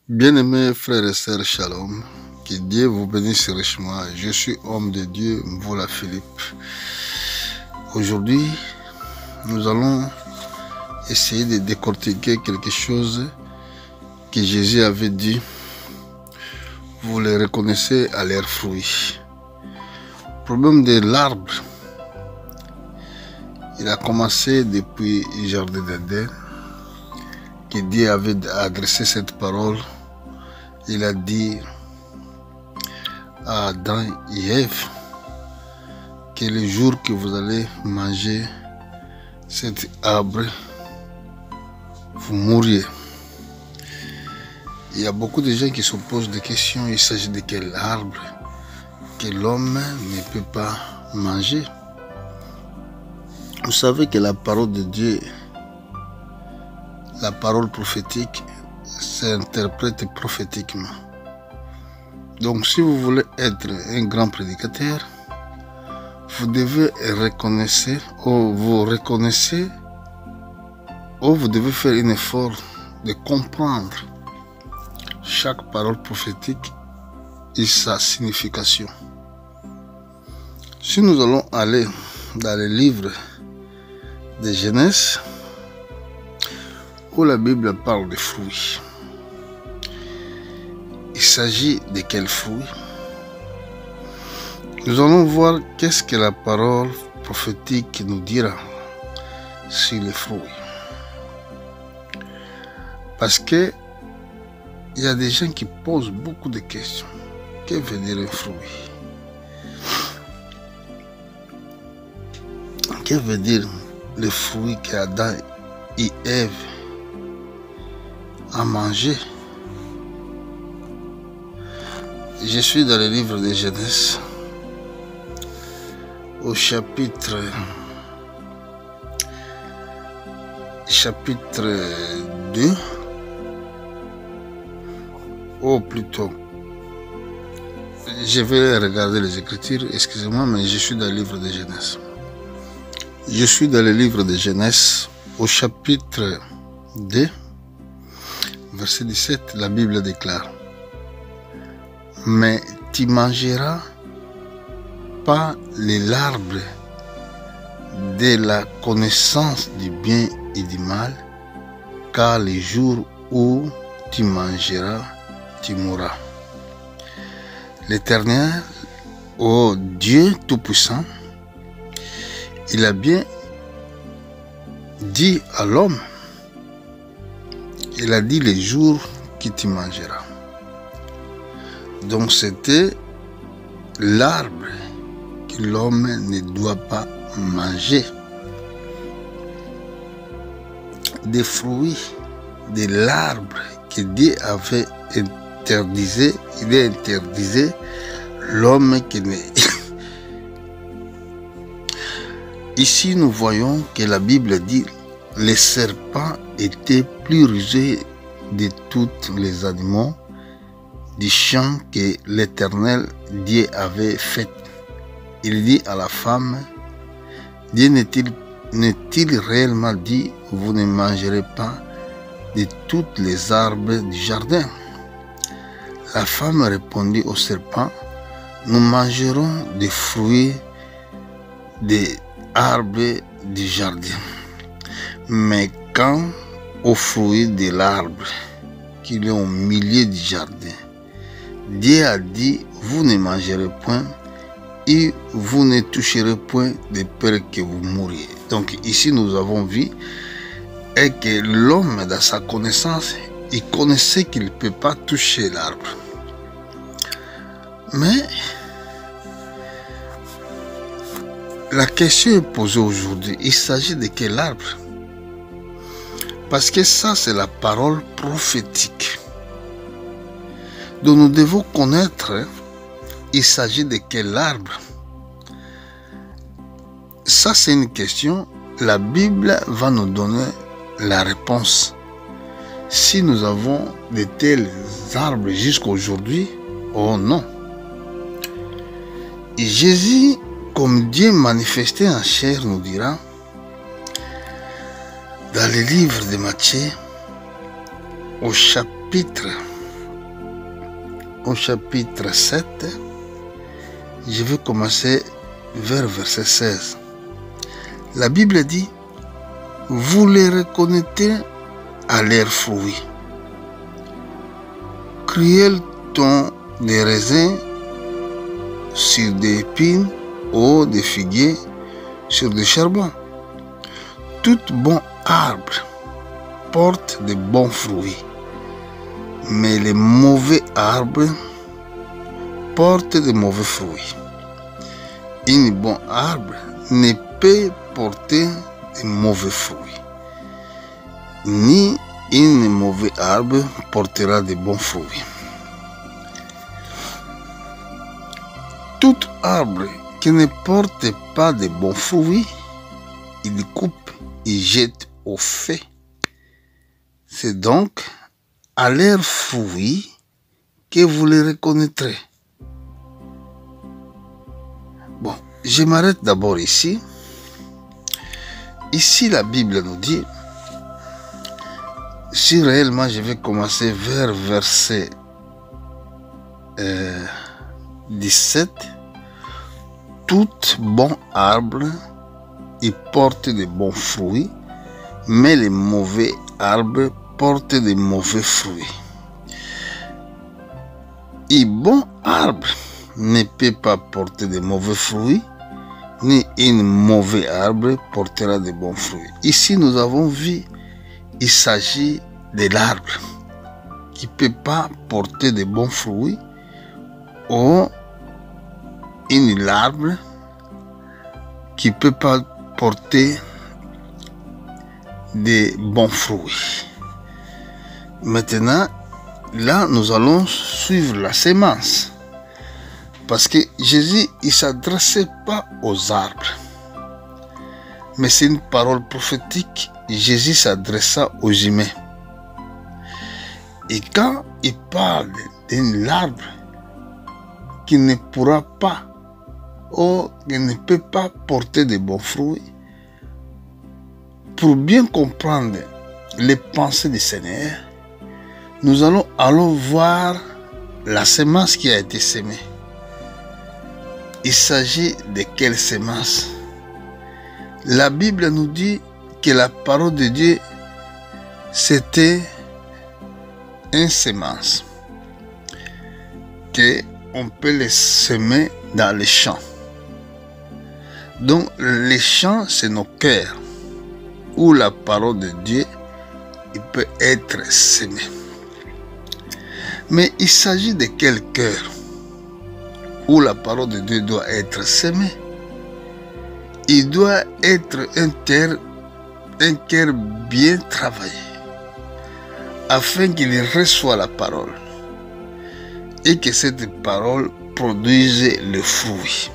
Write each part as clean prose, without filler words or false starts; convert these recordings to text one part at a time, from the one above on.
Bien-aimés frères et sœurs, shalom, que Dieu vous bénisse richement. Je suis homme de Dieu, Mvola Philippe. Aujourd'hui, nous allons essayer de décortiquer quelque chose que Jésus avait dit. Vous les reconnaissez à leurs fruits. Le problème de l'arbre, il a commencé depuis le jardin d'Éden, que Dieu avait adressé cette parole. Il a dit à Adam et Ève que le jour que vous allez manger cet arbre, vous mourriez. Il y a beaucoup de gens qui se posent des questions. Il s'agit de quel arbre que l'homme ne peut pas manger. Vous savez que la parole de Dieu, la parole prophétique, s'interprète prophétiquement. Donc si vous voulez être un grand prédicateur, vous devez reconnaître, ou vous devez faire un effort de comprendre chaque parole prophétique et sa signification. Si nous allons aller dans le livre de Genèse, où la Bible parle de fruits, il s'agit de quels fruits? Nous allons voir qu'est-ce que la parole prophétique nous dira sur les fruits. Parce que il y a des gens qui posent beaucoup de questions. Que veut dire un fruit? Que veut dire le fruit qu'Adam et Ève ont mangé? Je suis dans le livre de Genèse, au chapitre 2, ou plutôt, je vais regarder les Écritures, excusez-moi, mais je suis dans le livre de Genèse. Je suis dans le livre de Genèse, au chapitre 2, verset 17, la Bible déclare: mais tu mangeras pas l'arbre de la connaissance du bien et du mal, car le jour où tu mangeras, tu mourras. L'Éternel, ô Dieu Tout-Puissant, il a bien dit à l'homme, il a dit le jour que tu mangeras. Donc c'était l'arbre que l'homme ne doit pas manger. Des fruits de l'arbre que Dieu avait interdisé, il a interdisé l'homme qui n'est. Ici nous voyons que la Bible dit les serpents étaient plus rusés de tous les animaux du champ que l'Éternel Dieu avait fait. Il dit à la femme, Dieu n'est-il réellement dit, vous ne mangerez pas de toutes les arbres du jardin? La femme répondit au serpent, nous mangerons des fruits des arbres du jardin. Mais quant aux fruits de l'arbre qu'il y a au milieu du jardin, Dieu a dit, vous ne mangerez point et vous ne toucherez point de peur que vous mouriez. Donc ici nous avons vu que l'homme, dans sa connaissance, il connaissait qu'il ne peut pas toucher l'arbre. Mais la question est posée aujourd'hui, il s'agit de quel arbre? Parce que ça c'est la parole prophétique. Donc nous devons connaître, il s'agit de quel arbre. Ça c'est une question, la Bible va nous donner la réponse. Si nous avons de tels arbres jusqu'à aujourd'hui, oh non. Et Jésus, comme Dieu manifesté en chair, nous dira, dans le livre de Matthieu, au chapitre au chapitre 7, je vais commencer vers verset 16. La Bible dit, vous les reconnaîtrez à leurs fruits. Criait-on des raisins sur des épines ou des figuiers sur des charbons? Tout bon arbre porte de bons fruits, mais les mauvais arbres portent de mauvais fruits. Un bon arbre ne peut porter de mauvais fruits, ni un mauvais arbre portera de bons fruits. Tout arbre qui ne porte pas de bons fruits, il coupe et jette au feu. C'est donc à leurs fruits que vous les reconnaîtrez. Bon, je m'arrête d'abord ici. Ici, la Bible nous dit, si réellement je vais commencer vers verset 17, tout bon arbre il porte de bons fruits, mais les mauvais arbres portent de mauvais fruits. Un bon arbre ne peut pas porter de mauvais fruits, ni un mauvais arbre portera de bons fruits. Ici, nous avons vu, il s'agit de l'arbre qui ne peut pas porter de bons fruits, ou un arbre qui ne peut pas porter de bons fruits. Maintenant, là, nous allons suivre la sémence. Parce que Jésus, il ne s'adressait pas aux arbres. Mais c'est une parole prophétique. Jésus s'adressa aux humains. Et quand il parle d'un arbre qui ne pourra pas ou qui ne peut pas porter de bons fruits, pour bien comprendre les pensées du Seigneur, nous allons voir la semence qui a été semée. Il s'agit de quelle semence? La Bible nous dit que la parole de Dieu, c'était une semence qu'on peut les semer dans les champs. Donc, les champs, c'est nos cœurs, où la parole de Dieu il peut être semée. Mais il s'agit de quel cœur où la parole de Dieu doit être semée? Il doit être un cœur bien travaillé, afin qu'il reçoive la parole et que cette parole produise le fruit.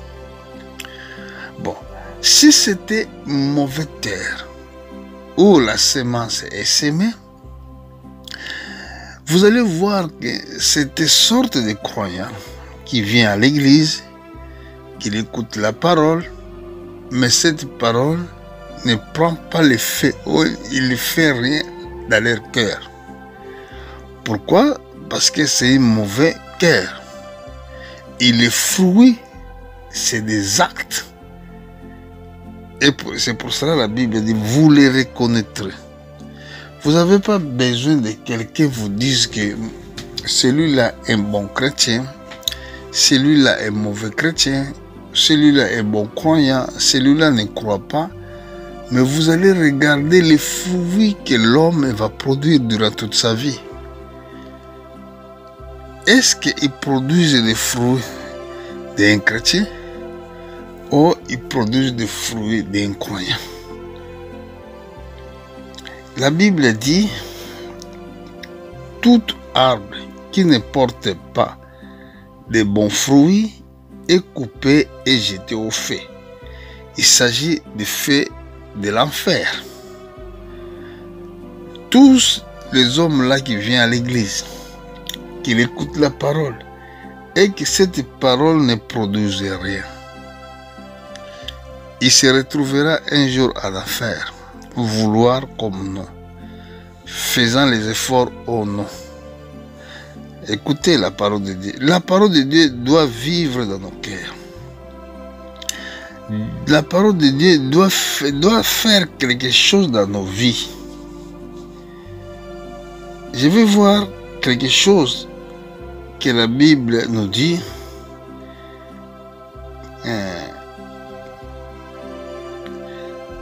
Bon, si c'était mauvaise terre où la semence est semée, vous allez voir que cette sorte de croyant qui vient à l'église, qui écoute la parole, mais cette parole ne prend pas l'effet, ou il ne fait rien dans leur cœur. Pourquoi? Parce que c'est un mauvais cœur. Et les fruits, c'est des actes. Et c'est pour cela que la Bible dit, vous les reconnaîtrez. Vous n'avez pas besoin de quelqu'un vous dise que celui-là est un bon chrétien, celui-là est un mauvais chrétien, celui-là est bon croyant, celui-là ne croit pas. Mais vous allez regarder les fruits que l'homme va produire durant toute sa vie. Est-ce qu'il produit des fruits d'un chrétien ou il produit des fruits d'un croyant? La Bible dit, tout arbre qui ne porte pas de bons fruits est coupé et jeté au feu. Il s'agit du feu de l'enfer. Tous les hommes-là qui viennent à l'église, qui écoutent la parole, et que cette parole ne produise rien, il se retrouvera un jour à l'enfer, vouloir comme nous, faisant les efforts au nom. Écoutez la parole de Dieu. La parole de Dieu doit vivre dans nos cœurs. La parole de Dieu doit faire quelque chose dans nos vies. Je vais voir quelque chose que la Bible nous dit.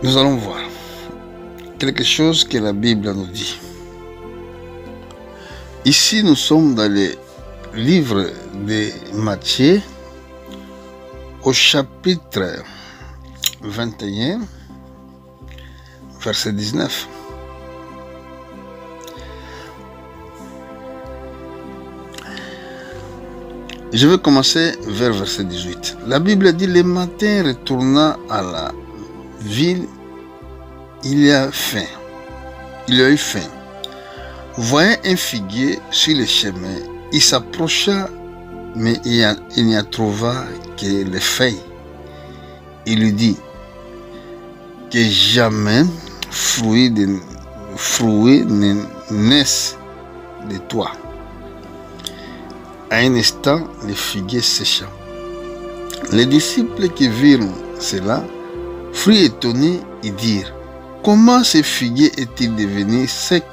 Nous allons voir quelque chose que la Bible nous dit. Ici, nous sommes dans le livre de Matthieu, au chapitre 21, verset 19. Je vais commencer vers verset 18. La Bible dit, le matin retourna à la ville, il a eu faim. Voyant un figuier sur le chemin, il s'approcha, mais il n'y a trouva que les feuilles. Il lui dit que jamais fruit ne naissent de toi. À un instant, le figuier sécha. Les disciples qui virent cela furent étonnés et dirent, comment ce figuier est-il devenu sec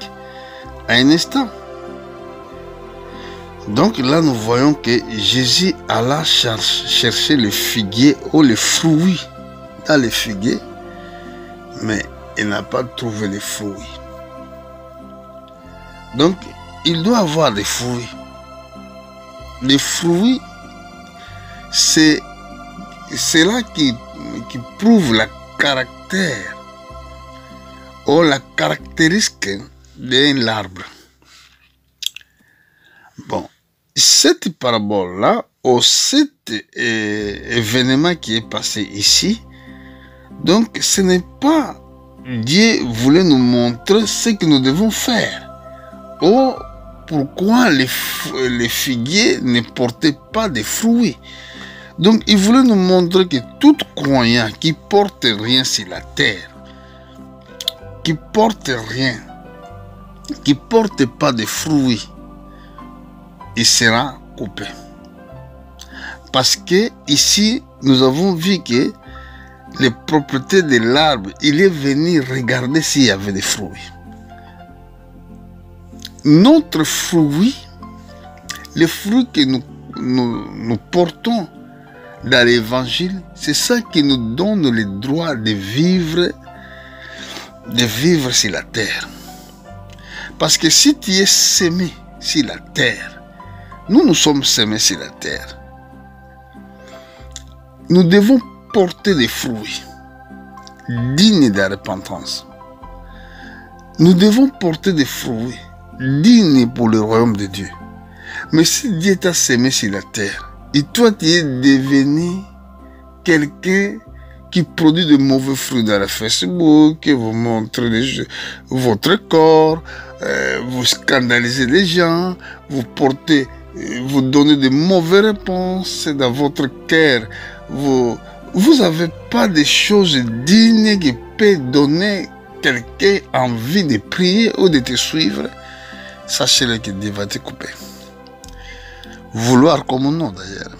à un instant? Donc là, nous voyons que Jésus alla chercher le figuier ou les fruits dans le figuier, mais il n'a pas trouvé les fruits. Donc, il doit avoir des fruits. Les fruits, c'est là qui prouve le caractère ou la caractéristique d'un arbre. Bon, cette parabole-là, ou cet événement qui est passé ici, donc ce n'est pas Dieu voulait nous montrer ce que nous devons faire. Ou pourquoi les figuiers ne portaient pas de fruits. Donc il voulait nous montrer que tout croyant qui porte rien sur la terre, qui porte rien, qui porte pas de fruits, il sera coupé. Parce que ici, nous avons vu que les propriétés de l'arbre, il est venu regarder s'il y avait des fruits. Notre fruit, les fruits que nous portons dans l'évangile, c'est ça qui nous donne le droit de vivre sur la terre. Parce que si tu es semé sur la terre, nous sommes semés sur la terre. Nous devons porter des fruits dignes de la repentance. Nous devons porter des fruits dignes pour le royaume de Dieu. Mais si Dieu t'a semé sur la terre, et toi tu es devenu quelqu'un qui produit de mauvais fruits dans la Facebook, vous montrez votre corps, vous scandalisez les gens, vous donnez de mauvaises réponses dans votre cœur, vous n'avez pas de choses dignes qui peuvent donner quelqu'un envie de prier ou de te suivre, sachez-le que Dieu va te couper. Vouloir comme non d'ailleurs.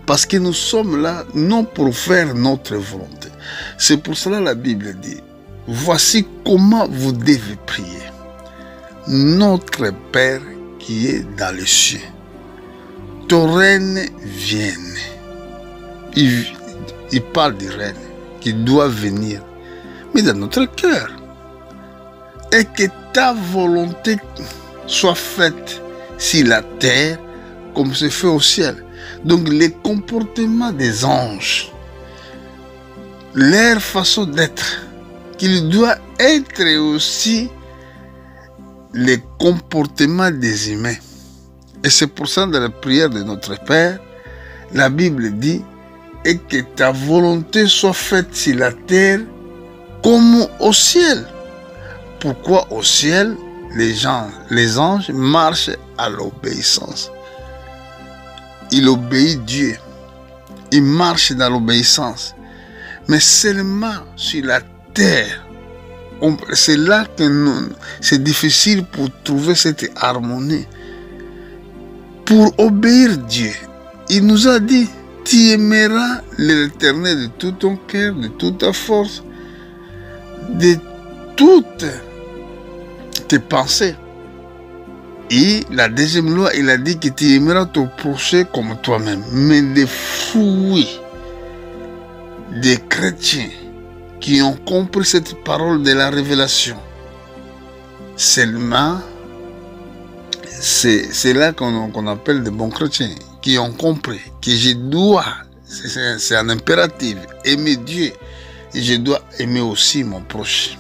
Parce que nous sommes là non pour faire notre volonté. C'est pour cela que la Bible dit, voici comment vous devez prier. Notre Père qui est dans les cieux, ton règne vienne. Il parle du règne qui doit venir, mais dans notre cœur. Et que ta volonté soit faite sur la terre comme c'est fait au ciel. Donc les comportements des anges, leur façon d'être, qu'il doit être aussi les comportements des humains. Et c'est pour ça dans la prière de notre Père, la Bible dit, et que ta volonté soit faite sur la terre comme au ciel. Pourquoi au ciel, les anges marchent à l'obéissance. Il obéit Dieu. Il marche dans l'obéissance. Mais seulement sur la terre, c'est là que c'est difficile pour trouver cette harmonie. pour obéir Dieu. Il nous a dit, tu aimeras l'Éternel de tout ton cœur, de toute ta force, de toutes tes pensées. Et la deuxième loi, il a dit que tu aimeras ton prochain comme toi-même. Mais les fruits des chrétiens qui ont compris cette parole de la révélation, seulement, c'est là qu'on appelle des bons chrétiens, qui ont compris que je dois, c'est un impératif, aimer Dieu, et je dois aimer aussi mon prochain,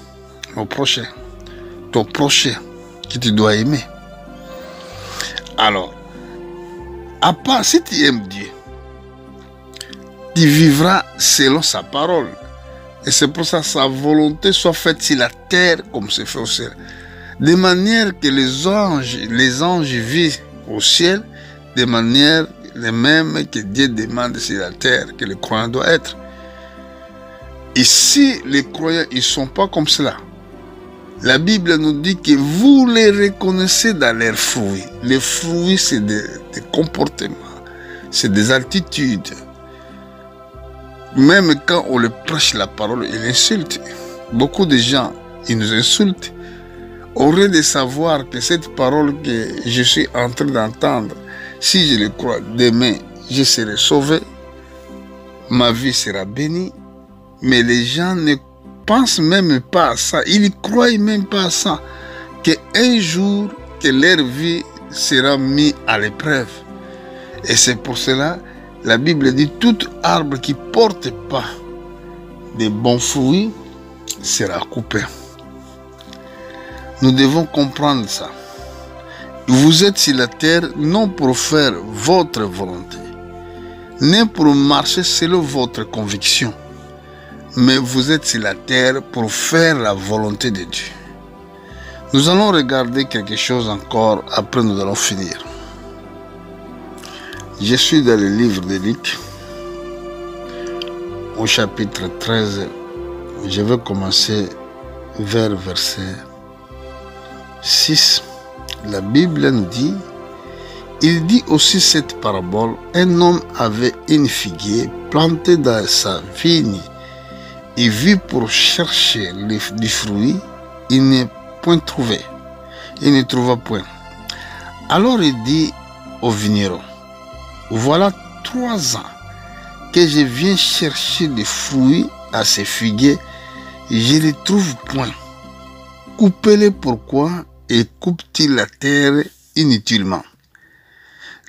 ton prochain, que tu dois aimer. Alors, à part si tu aimes Dieu, tu vivras selon sa parole. Et c'est pour ça que sa volonté soit faite sur la terre comme c'est fait au ciel. De manière que les anges vivent au ciel, de manière les mêmes que Dieu demande sur la terre que les croyants doivent être. Et si les croyants ne sont pas comme cela, la Bible nous dit que vous les reconnaissez dans leurs fruits. Les fruits, c'est des comportements, c'est des attitudes. Même quand on le prêche la parole, ils insultent. Beaucoup de gens, ils nous insultent. Auraient de savoir que cette parole que je suis en train d'entendre, si je le crois, demain, je serai sauvé, ma vie sera bénie. Mais les gens ne pensent même pas à ça. Ils ne croient même pas à ça. Qu'un jour, que leur vie sera mise à l'épreuve. Et c'est pour cela, la Bible dit, tout arbre qui ne porte pas de bons fruits sera coupé. Nous devons comprendre ça. Vous êtes sur la terre non pour faire votre volonté, ni pour marcher selon votre conviction, mais vous êtes sur la terre pour faire la volonté de Dieu. Nous allons regarder quelque chose encore, après nous allons finir. Je suis dans le livre de Luc, au chapitre 13. Je vais commencer vers verset 6. La Bible nous dit, il dit aussi cette parabole, un homme avait une figuier plantée dans sa vigne. Il vit pour chercher du fruit, il n'est point trouvé. Il ne trouva point. Alors il dit au vigneron, voilà 3 ans que je viens chercher des fruits à ces figuiers, je ne les trouve point. Coupez-les pourquoi et coupe-t-il la terre inutilement?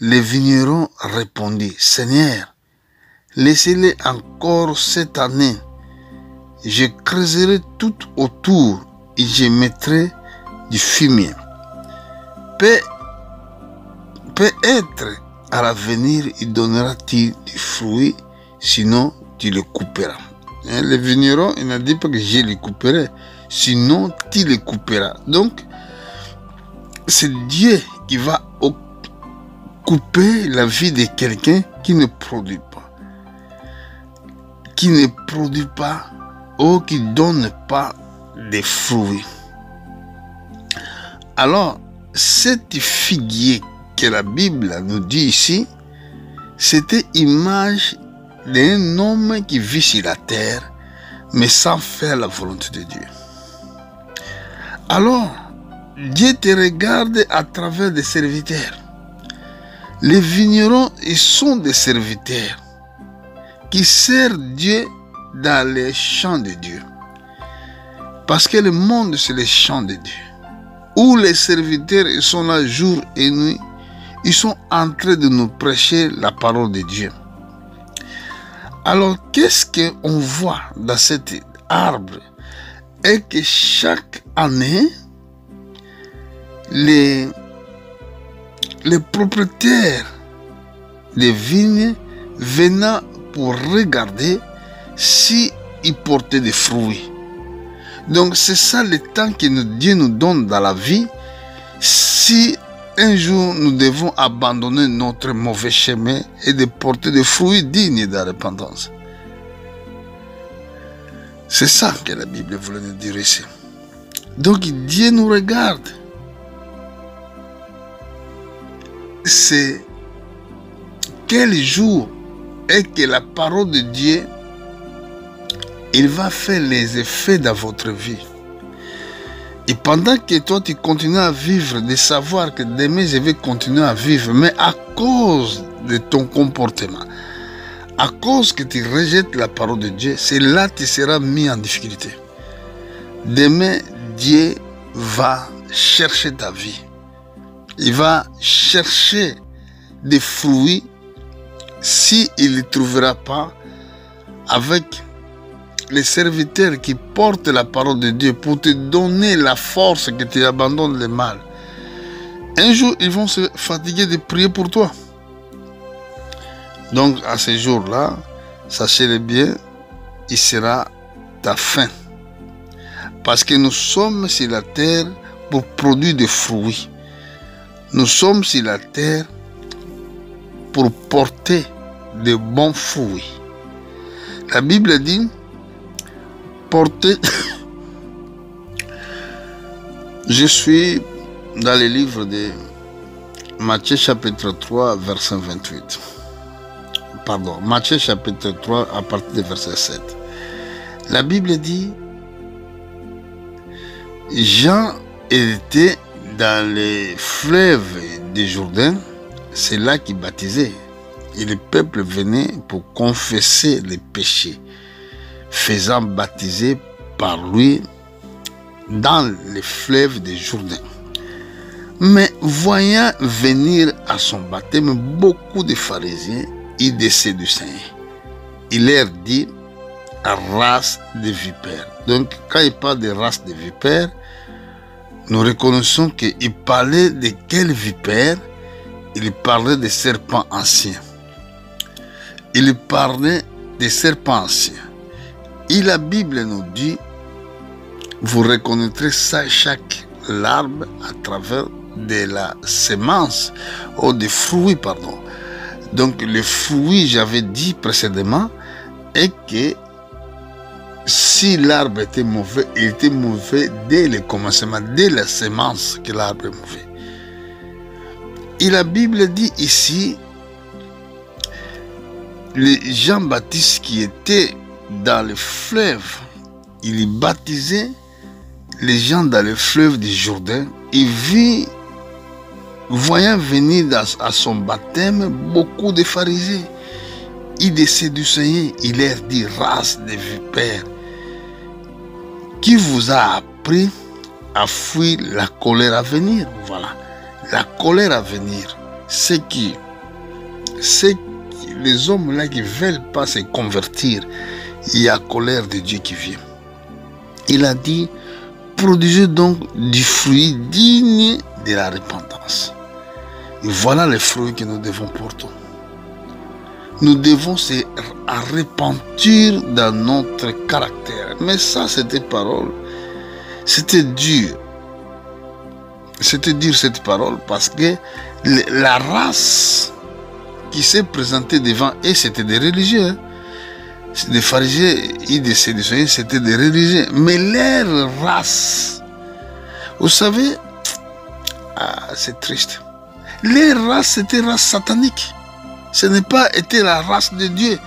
Le vigneron répondit, Seigneur, laissez-les encore cette année. Je creuserai tout autour et je mettrai du fumier. Peut-être à l'avenir il donnera-t-il du fruit, sinon tu le couperas. Le vigneron, il n'a dit pas que je les couperai, sinon tu les couperas. Donc, c'est Dieu qui va couper la vie de quelqu'un qui ne produit pas. Qui ne produit pas ou qui ne donne pas de fruits. Alors, cette figuier que la Bible nous dit ici, c'était image d'un homme qui vit sur la terre, mais sans faire la volonté de Dieu. Alors, Dieu te regarde à travers des serviteurs. Les vignerons, ils sont des serviteurs qui servent Dieu dans les champs de Dieu. Parce que le monde, c'est les champs de Dieu. Où les serviteurs, ils sont là jour et nuit. Ils sont en train de nous prêcher la parole de Dieu. Alors, qu'est-ce qu'on voit dans cet arbre? Et que chaque année, les propriétaires des vignes venant pour regarder si ils portaient des fruits. Donc c'est ça le temps que Dieu nous donne dans la vie. Si un jour nous devons abandonner notre mauvais chemin et de porter des fruits dignes de la repentance. C'est ça que la Bible voulait nous dire ici. Donc Dieu nous regarde. C'est quel jour est que la parole de Dieu, il va faire les effets dans votre vie. Et pendant que toi, tu continues à vivre, de savoir que demain, je vais continuer à vivre, mais à cause de ton comportement, à cause que tu rejettes la parole de Dieu, c'est là que tu seras mis en difficulté. Demain, Dieu va chercher ta vie. Il va chercher des fruits s'il ne les trouvera pas avec les serviteurs qui portent la parole de Dieu pour te donner la force que tu abandonnes le mal. Un jour, ils vont se fatiguer de prier pour toi. Donc, à ce jour-là, sachez-le bien, il sera ta fin. Parce que nous sommes sur la terre pour produire des fruits. Nous sommes sur la terre pour porter de bons fruits. La Bible dit, porter... Je suis dans le livre de Matthieu chapitre 3, verset 28. Pardon, Matthieu chapitre 3 à partir du verset 7. La Bible dit, Jean était dans les fleuves du Jourdain, c'est là qu'il baptisait. Et le peuple venait pour confesser les péchés, faisant baptiser par lui dans les fleuves du Jourdain. Mais voyant venir à son baptême beaucoup de pharisiens et de Sadducéens, il leur dit, race de vipères. Donc, quand il parle de race de vipères, nous reconnaissons qu'il parlait de quelle vipère? Il parlait des serpents anciens. Il parlait des serpents anciens. Et la Bible nous dit, vous reconnaîtrez ça, chaque arbre à travers de la semence, ou des fruits, pardon. Donc, le fruit, j'avais dit précédemment, est que si l'arbre était mauvais, il était mauvais dès le commencement, dès la semence que l'arbre est mauvais. Et la Bible dit ici, le Jean-Baptiste qui était dans le fleuve, il y baptisait les gens dans le fleuve du Jourdain. Il vit, voyant venir à son baptême beaucoup de pharisiens et de Sadducéens. Il leur dit, race de vipères, qui vous a appris à fuir la colère à venir? Voilà, la colère à venir, c'est les hommes là qui ne veulent pas se convertir. Il y a la colère de Dieu qui vient. Il a dit, produisez donc du fruit digne de la repentance. Et voilà les fruits que nous devons porter. Nous devons se repentir dans notre caractère. Mais ça, c'était parole. C'était dur. C'était dur cette parole parce que la race qui s'est présentée devant eux, c'était des religieux. Des pharisiens et des Sadducéens, c'était des religieux. Mais leur race, vous savez, c'est triste. Leur race, c'était race satanique. Ce n'est pas été la race de Dieu.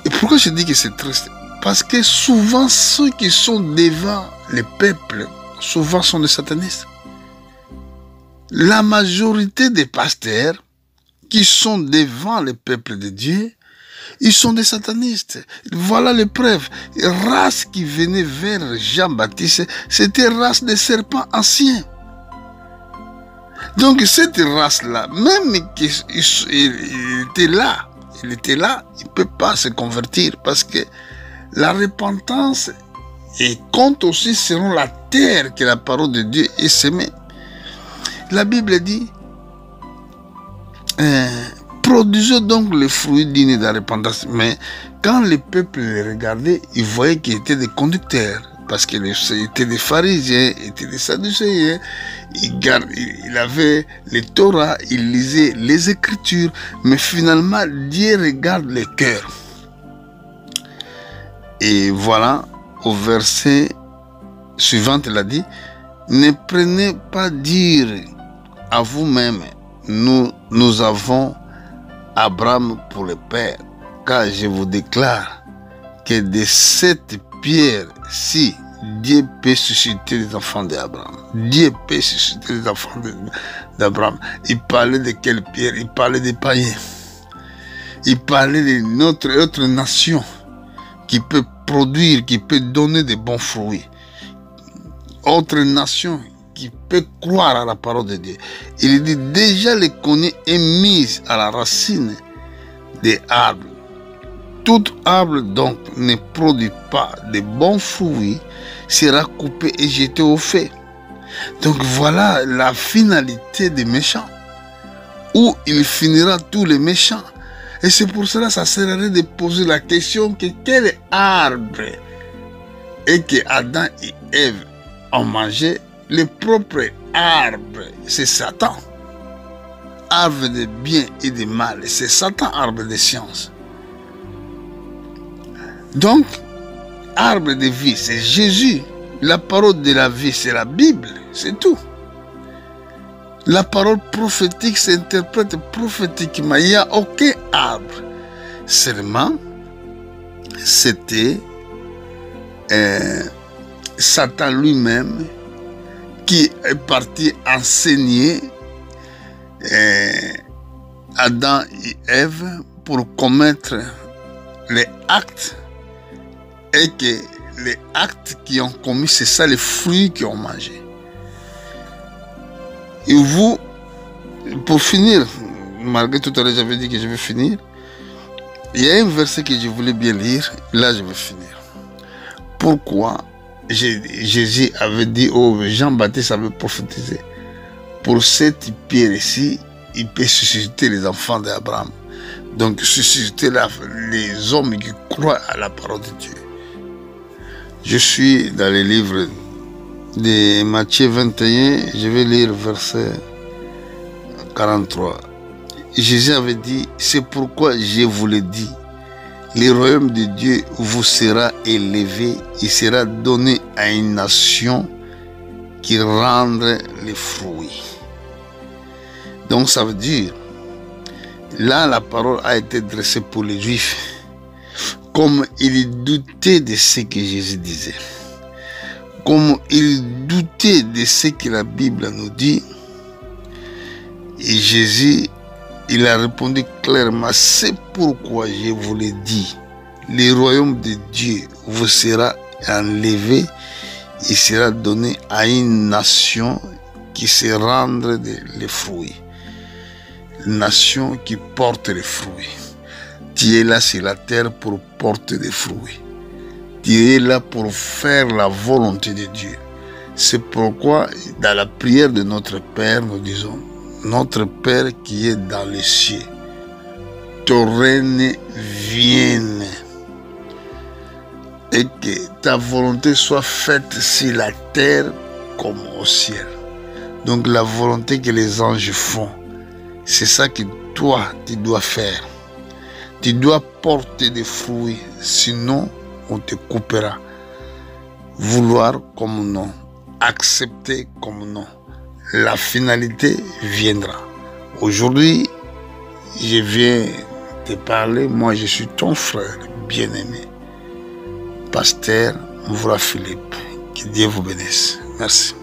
Et pourquoi je dis que c'est triste? Parce que souvent, ceux qui sont devant les peuples, souvent sont des satanistes. La majorité des pasteurs qui sont devant le peuple de Dieu, ils sont des satanistes. Voilà les preuves. La race qui venait vers Jean-Baptiste, c'était race des serpents anciens. Donc cette race-là, même qu'il était là, il ne peut pas se convertir parce que la repentance compte aussi selon la terre que la parole de Dieu est semée. La Bible dit, produisez donc les fruits dignes de la repentance. Mais quand le peuple les regardait, il voyait qu'ils étaient des conducteurs. Parce qu'ils étaient des pharisiens, étaient des sadducéens. Il avait les Torah, il lisait les Écritures. Mais finalement, Dieu regarde les cœurs. Et voilà, au verset suivant, il a dit, ne prenez pas dire à vous-même, nous avons Abraham pour le Père, car je vous déclare que de cette pierre-ci, Dieu peut susciter les enfants d'Abraham. Dieu peut susciter les enfants d'Abraham. Il parlait de quelle pierre? Il parlait des païens. Il parlait de notre autre nation qui peut produire, qui peut donner de bons fruits. Autre nation qui peut croire à la parole de Dieu. Il dit déjà le connaît est mise à la racine des arbres. Tout arbre donc ne produit pas de bons fruits sera coupé et jeté au feu. Donc voilà la finalité des méchants, où il finira tous les méchants. Et c'est pour cela que ça sert à rien de poser la question que quel arbre et que Adam et Ève ont mangé. Le propre arbre, c'est Satan. Arbre de bien et de mal, c'est Satan, arbre de science. Donc, arbre de vie, c'est Jésus. La parole de la vie, c'est la Bible, c'est tout. La parole prophétique s'interprète prophétiquement. Il n'y a aucun arbre. Seulement, c'était Satan lui-même qui est parti enseigner Adam et Ève pour commettre les actes, et que les actes qu'ils ont commis, c'est ça les fruits qu'ils ont mangés. Et vous, pour finir, malgré tout à l'heure j'avais dit que je vais finir, il y a un verset que je voulais bien lire, là je vais finir. Pourquoi Jésus avait dit, Jean-Baptiste avait prophétisé, pour cette pierre ici, il peut susciter les enfants d'Abraham. Donc susciter les hommes qui croient à la parole de Dieu. Je suis dans le livre de Matthieu 21, je vais lire verset 43. Jésus avait dit, c'est pourquoi je vous le dis, le royaume de Dieu vous sera élevé, il sera donné à une nation qui rendra les fruits. Donc ça veut dire, là la parole a été dressée pour les Juifs, comme ils doutaient de ce que Jésus disait, comme ils doutaient de ce que la Bible nous dit, et Jésus, il a répondu clairement, c'est pourquoi je vous l'ai dit, le royaume de Dieu vous sera enlevé, il sera donné à une nation qui se rendre les fruits, une nation qui porte les fruits. Tu es là sur la terre pour porter des fruits. Tu es là pour faire la volonté de Dieu. C'est pourquoi dans la prière de notre Père, nous disons, notre Père qui est dans les cieux, ton règne vienne et que ta volonté soit faite sur la terre comme au ciel. Donc la volonté que les anges font, c'est ça que toi, tu dois faire. Tu dois porter des fruits, sinon on te coupera. Vouloir comme non, accepter comme non. La finalité viendra. Aujourd'hui, je viens te parler, moi je suis ton frère bien-aimé, Pasteur Mvura Philippe. Que Dieu vous bénisse. Merci.